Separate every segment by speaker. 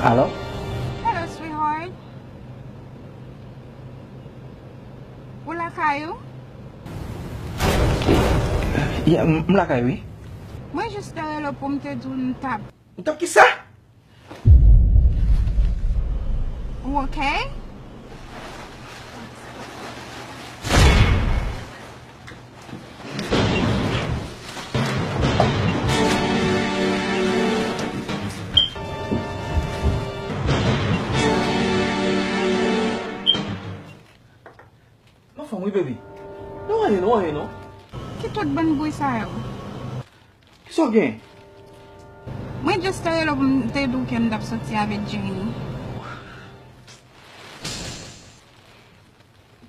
Speaker 1: Hello?
Speaker 2: Hello, sweetheart. Wala kayo?
Speaker 1: Ya, mlakay oui.
Speaker 2: Mwen juste hello pou mte doun tap.
Speaker 1: Tap ki sa?
Speaker 2: Ou okay?
Speaker 1: Ma fam oui baby. Non ane non.
Speaker 2: Ki tout ban boy sa yo?
Speaker 1: Ki so gen?
Speaker 2: Mwen juste hello pou mte doun ken dap soti ave Jenny.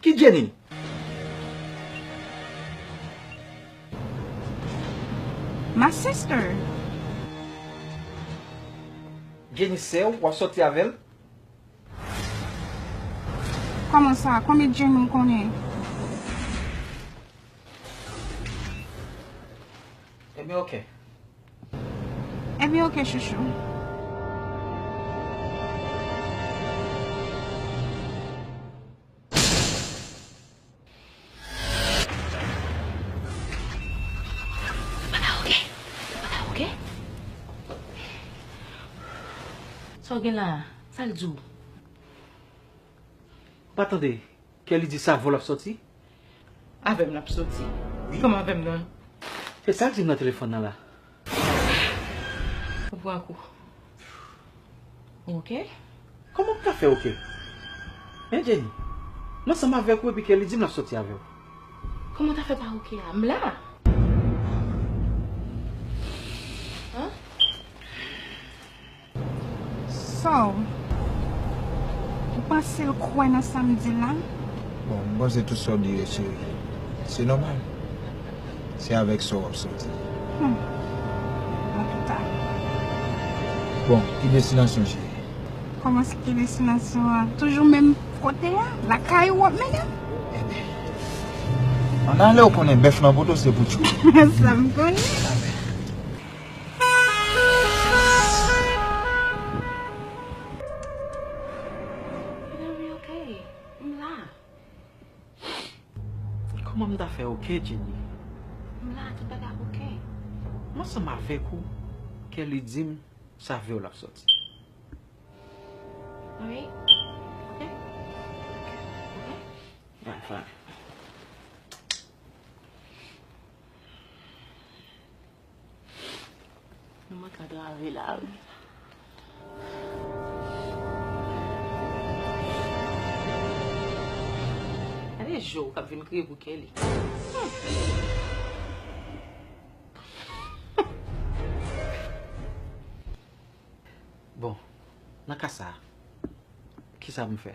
Speaker 1: Ki Jenny?
Speaker 2: My sister.
Speaker 1: Jenny se ou wap soti avel?
Speaker 2: Koman sa? Kome Jenny konen?
Speaker 1: Ebe ok.
Speaker 2: Ebi okay, chouchou.
Speaker 3: Ok? So gen la, sal djou.
Speaker 1: Patande, ke li di sa vol ap soti?
Speaker 3: Avem la psoti. Koman avem nan?
Speaker 1: E sa di nan telefon nan la?
Speaker 3: Pou akou. Ok?
Speaker 1: Koman ka fe ok? Jenny, non sa ma vek ou epi ke li di m la soti avel.
Speaker 3: Koman ta fe pa ok a? Mla? Hein?
Speaker 2: So, ou panse l kwen nan samedi la?
Speaker 4: Bon, moi c'est tout ça dire, chérie. C'est normal. C'est avec ça qu'on sorti.
Speaker 2: An tout tard.
Speaker 4: Bon, qui destination, chérie?
Speaker 2: Koman se ki destinasyon a? Toujou menm kote ya? La kay wap menen?
Speaker 4: On a l'air qu'on est bœuf dans le c'est pour tout.
Speaker 2: Sa m konen.
Speaker 3: Very ok. Mla.
Speaker 1: Koman m da fe ok, Jenny?
Speaker 3: Mla, tout baga ok.
Speaker 1: Non sa ma vek ou ke li di m sa vol ap soti.
Speaker 3: Alright? Ok?
Speaker 1: Fine, fine.
Speaker 3: Mwen ka do ave la. Ane jou kap vin kriye pou Kelly.
Speaker 1: Bon, nan ka sa, ki sa m fe?